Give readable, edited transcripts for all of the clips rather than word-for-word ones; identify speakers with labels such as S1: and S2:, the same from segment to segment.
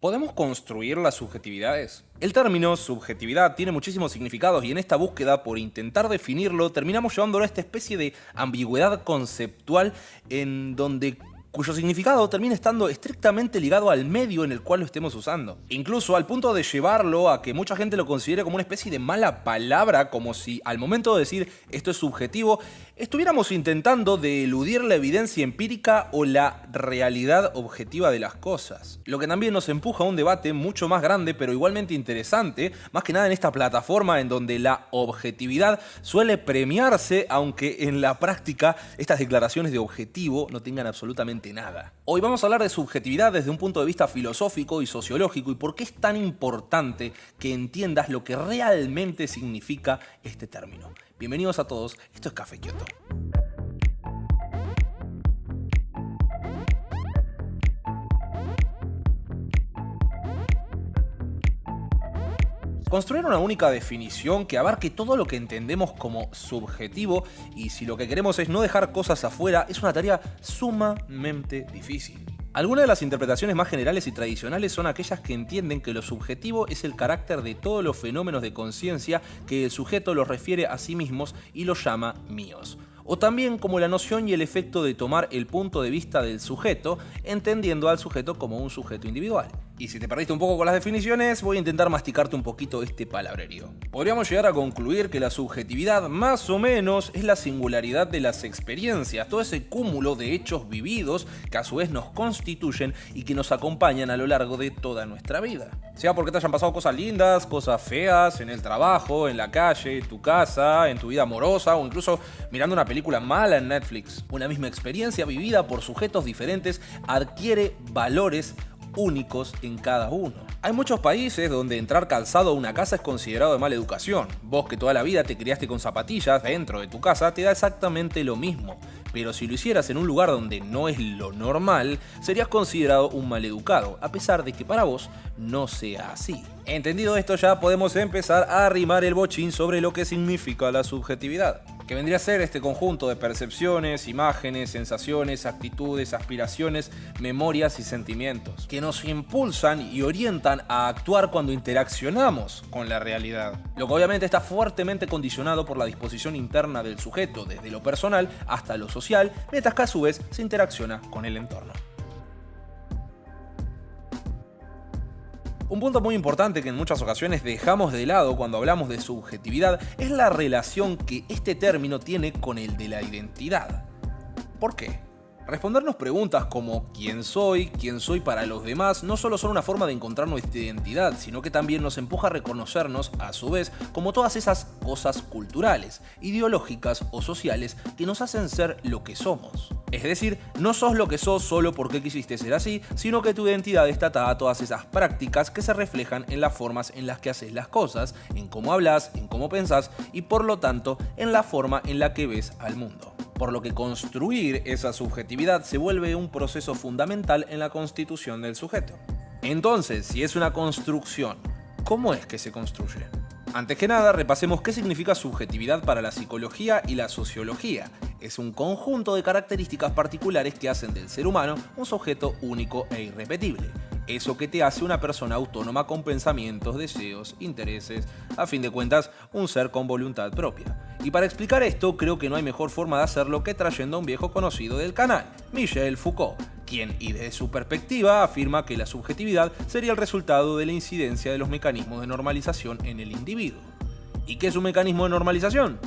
S1: ¿Podemos construir las subjetividades? El término subjetividad tiene muchísimos significados y en esta búsqueda por intentar definirlo terminamos llevándolo a esta especie de ambigüedad conceptual cuyo significado termina estando estrictamente ligado al medio en el cual lo estemos usando. Incluso al punto de llevarlo a que mucha gente lo considere como una especie de mala palabra, como si al momento de decir esto es subjetivo, estuviéramos intentando de eludir la evidencia empírica o la realidad objetiva de las cosas. Lo que también nos empuja a un debate mucho más grande, pero igualmente interesante, más que nada en esta plataforma en donde la objetividad suele premiarse, aunque en la práctica estas declaraciones de objetivo no tengan absolutamente nada. Hoy vamos a hablar de subjetividad desde un punto de vista filosófico y sociológico y por qué es tan importante que entiendas lo que realmente significa este término. Bienvenidos a todos, esto es Café Kioto. Construir una única definición que abarque todo lo que entendemos como subjetivo y si lo que queremos es no dejar cosas afuera es una tarea sumamente difícil. Algunas de las interpretaciones más generales y tradicionales son aquellas que entienden que lo subjetivo es el carácter de todos los fenómenos de conciencia que el sujeto los refiere a sí mismos y los llama míos. O también como la noción y el efecto de tomar el punto de vista del sujeto, entendiendo al sujeto como un sujeto individual. Y si te perdiste un poco con las definiciones, voy a intentar masticarte un poquito este palabrerío. Podríamos llegar a concluir que la subjetividad más o menos es la singularidad de las experiencias, todo ese cúmulo de hechos vividos que a su vez nos constituyen y que nos acompañan a lo largo de toda nuestra vida. Sea porque te hayan pasado cosas lindas, cosas feas, en el trabajo, en la calle, en tu casa, en tu vida amorosa o incluso mirando una película mala en Netflix. Una misma experiencia vivida por sujetos diferentes adquiere valores únicos en cada uno. Hay muchos países donde entrar calzado a una casa es considerado de mala educación. Vos que toda la vida te criaste con zapatillas dentro de tu casa te da exactamente lo mismo. Pero si lo hicieras en un lugar donde no es lo normal, serías considerado un maleducado, a pesar de que para vos no sea así. Entendido esto, ya podemos empezar a arrimar el bochín sobre lo que significa la subjetividad, que vendría a ser este conjunto de percepciones, imágenes, sensaciones, actitudes, aspiraciones, memorias y sentimientos, que nos impulsan y orientan a actuar cuando interaccionamos con la realidad. Lo que obviamente está fuertemente condicionado por la disposición interna del sujeto, desde lo personal hasta lo social, mientras que a su vez se interacciona con el entorno. Un punto muy importante que en muchas ocasiones dejamos de lado cuando hablamos de subjetividad es la relación que este término tiene con el de la identidad. ¿Por qué? Respondernos preguntas como quién soy para los demás, no solo son una forma de encontrar nuestra identidad, sino que también nos empuja a reconocernos, a su vez, como todas esas cosas culturales, ideológicas o sociales que nos hacen ser lo que somos. Es decir, no sos lo que sos solo porque quisiste ser así, sino que tu identidad está atada a todas esas prácticas que se reflejan en las formas en las que haces las cosas, en cómo hablas, en cómo pensás y por lo tanto en la forma en la que ves al mundo. Por lo que construir esa subjetividad se vuelve un proceso fundamental en la constitución del sujeto. Entonces, si es una construcción, ¿cómo es que se construye? Antes que nada, repasemos qué significa subjetividad para la psicología y la sociología. Es un conjunto de características particulares que hacen del ser humano un sujeto único e irrepetible. Eso que te hace una persona autónoma con pensamientos, deseos, intereses, a fin de cuentas, un ser con voluntad propia. Y para explicar esto, creo que no hay mejor forma de hacerlo que trayendo a un viejo conocido del canal, Michel Foucault, quien, y desde su perspectiva, afirma que la subjetividad sería el resultado de la incidencia de los mecanismos de normalización en el individuo. ¿Y qué es un mecanismo de normalización?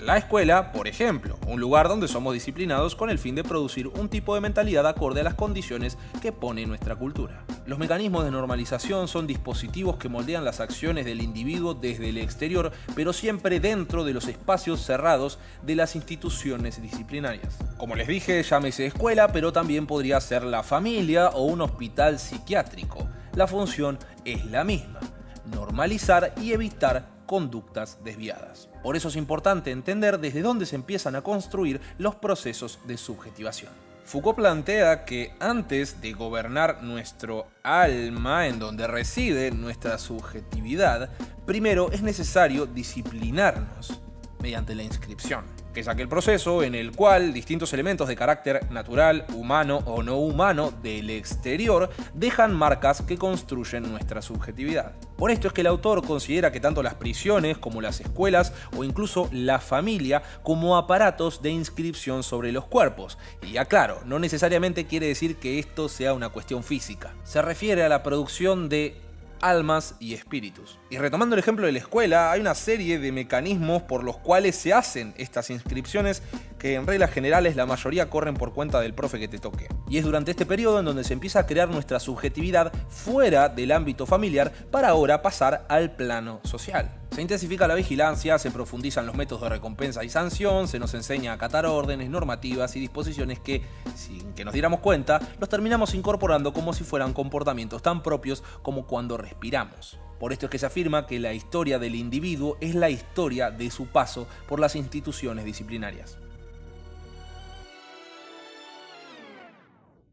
S1: La escuela, por ejemplo, un lugar donde somos disciplinados con el fin de producir un tipo de mentalidad acorde a las condiciones que pone nuestra cultura. Los mecanismos de normalización son dispositivos que moldean las acciones del individuo desde el exterior, pero siempre dentro de los espacios cerrados de las instituciones disciplinarias. Como les dije, llámese escuela, pero también podría ser la familia o un hospital psiquiátrico. La función es la misma: normalizar y evitar conductas desviadas. Por eso es importante entender desde dónde se empiezan a construir los procesos de subjetivación. Foucault plantea que antes de gobernar nuestro alma, en donde reside nuestra subjetividad, primero es necesario disciplinarnos mediante la inscripción. que es aquel proceso en el cual distintos elementos de carácter natural, humano o no humano del exterior dejan marcas que construyen nuestra subjetividad. Por esto es que el autor considera que tanto las prisiones como las escuelas o incluso la familia como aparatos de inscripción sobre los cuerpos. Y aclaro, no necesariamente quiere decir que esto sea una cuestión física. Se refiere a la producción de almas y espíritus. Y retomando el ejemplo de la escuela, hay una serie de mecanismos por los cuales se hacen estas inscripciones que en reglas generales la mayoría corren por cuenta del profe que te toque. Y es durante este periodo en donde se empieza a crear nuestra subjetividad fuera del ámbito familiar para ahora pasar al plano social. Se intensifica la vigilancia, se profundizan los métodos de recompensa y sanción, se nos enseña a acatar órdenes, normativas y disposiciones que, sin que nos diéramos cuenta, los terminamos incorporando como si fueran comportamientos tan propios como cuando respiramos. Por esto es que se afirma que la historia del individuo es la historia de su paso por las instituciones disciplinarias.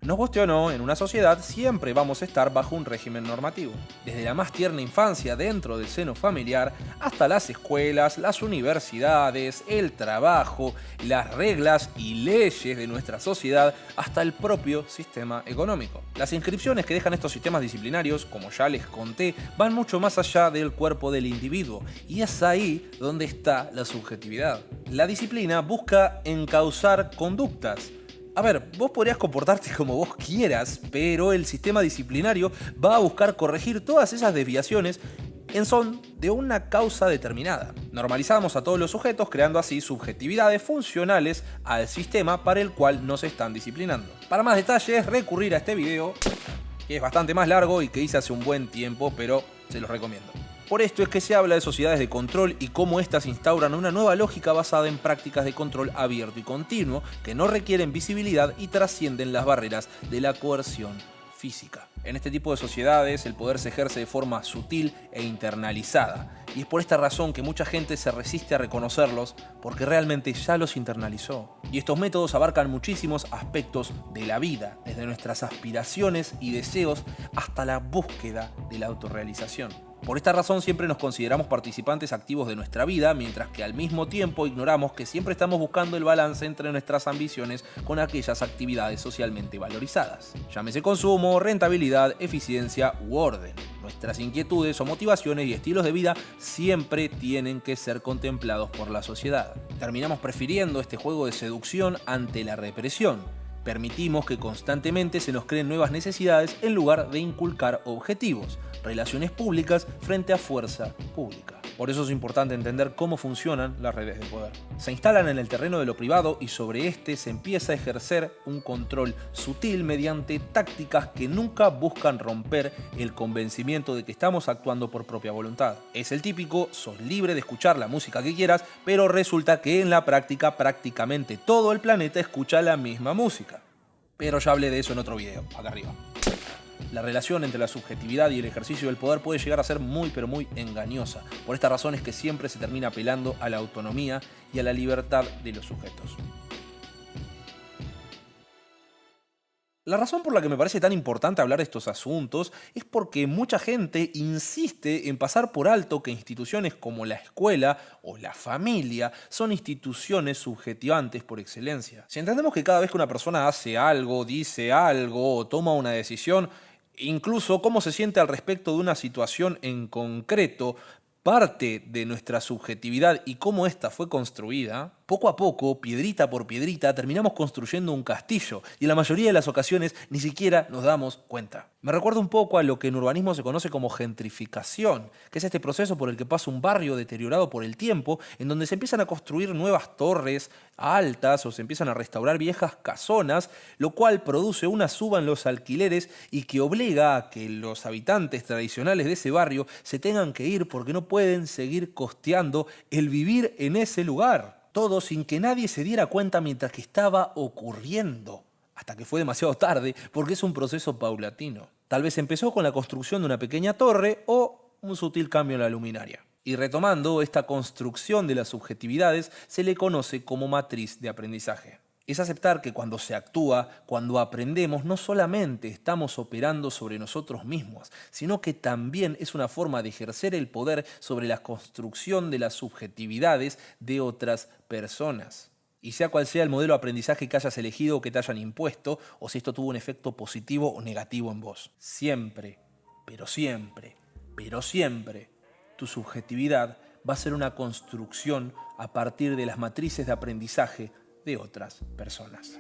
S1: Nos guste o no, en una sociedad siempre vamos a estar bajo un régimen normativo. Desde la más tierna infancia dentro del seno familiar, hasta las escuelas, las universidades, el trabajo, las reglas y leyes de nuestra sociedad, hasta el propio sistema económico. Las inscripciones que dejan estos sistemas disciplinarios, como ya les conté, van mucho más allá del cuerpo del individuo, y es ahí donde está la subjetividad. La disciplina busca encauzar conductas. A ver, vos podrías comportarte como vos quieras, pero el sistema disciplinario va a buscar corregir todas esas desviaciones en son de una causa determinada. Normalizamos a todos los sujetos creando así subjetividades funcionales al sistema para el cual nos están disciplinando. Para más detalles, recurrir a este video, que es bastante más largo y que hice hace un buen tiempo, pero se los recomiendo. Por esto es que se habla de sociedades de control y cómo éstas instauran una nueva lógica basada en prácticas de control abierto y continuo que no requieren visibilidad y trascienden las barreras de la coerción física. En este tipo de sociedades el poder se ejerce de forma sutil e internalizada, y es por esta razón que mucha gente se resiste a reconocerlos porque realmente ya los internalizó. Y estos métodos abarcan muchísimos aspectos de la vida, desde nuestras aspiraciones y deseos hasta la búsqueda de la autorrealización. Por esta razón siempre nos consideramos participantes activos de nuestra vida, mientras que al mismo tiempo ignoramos que siempre estamos buscando el balance entre nuestras ambiciones con aquellas actividades socialmente valorizadas. Llámese consumo, rentabilidad, eficiencia u orden. Nuestras inquietudes o motivaciones y estilos de vida siempre tienen que ser contemplados por la sociedad. Terminamos prefiriendo este juego de seducción ante la represión. Permitimos que constantemente se nos creen nuevas necesidades en lugar de inculcar objetivos, relaciones públicas frente a fuerza pública. Por eso es importante entender cómo funcionan las redes de poder. Se instalan en el terreno de lo privado y sobre este se empieza a ejercer un control sutil mediante tácticas que nunca buscan romper el convencimiento de que estamos actuando por propia voluntad. Es el típico, sos libre de escuchar la música que quieras, pero resulta que en la práctica prácticamente todo el planeta escucha la misma música. Pero ya hablé de eso en otro video, acá arriba. La relación entre la subjetividad y el ejercicio del poder puede llegar a ser muy pero muy engañosa. Por esta razón es que siempre se termina apelando a la autonomía y a la libertad de los sujetos. La razón por la que me parece tan importante hablar de estos asuntos es porque mucha gente insiste en pasar por alto que instituciones como la escuela o la familia son instituciones subjetivantes por excelencia. Si entendemos que cada vez que una persona hace algo, dice algo o toma una decisión, incluso cómo se siente al respecto de una situación en concreto, parte de nuestra subjetividad y cómo ésta fue construida, poco a poco, piedrita por piedrita, terminamos construyendo un castillo y en la mayoría de las ocasiones ni siquiera nos damos cuenta. Me recuerda un poco a lo que en urbanismo se conoce como gentrificación, que es este proceso por el que pasa un barrio deteriorado por el tiempo, en donde se empiezan a construir nuevas torres altas o se empiezan a restaurar viejas casonas, lo cual produce una suba en los alquileres y que obliga a que los habitantes tradicionales de ese barrio se tengan que ir porque no pueden seguir costeando el vivir en ese lugar. Todo sin que nadie se diera cuenta mientras que estaba ocurriendo, hasta que fue demasiado tarde porque es un proceso paulatino. Tal vez empezó con la construcción de una pequeña torre o un sutil cambio en la luminaria. Y retomando, esta construcción de las subjetividades se le conoce como matriz de aprendizaje. Es aceptar que cuando se actúa, cuando aprendemos, no solamente estamos operando sobre nosotros mismos, sino que también es una forma de ejercer el poder sobre la construcción de las subjetividades de otras personas. Y sea cual sea el modelo de aprendizaje que hayas elegido o que te hayan impuesto, o si esto tuvo un efecto positivo o negativo en vos. Siempre, pero siempre, pero siempre, tu subjetividad va a ser una construcción a partir de las matrices de aprendizaje de otras personas.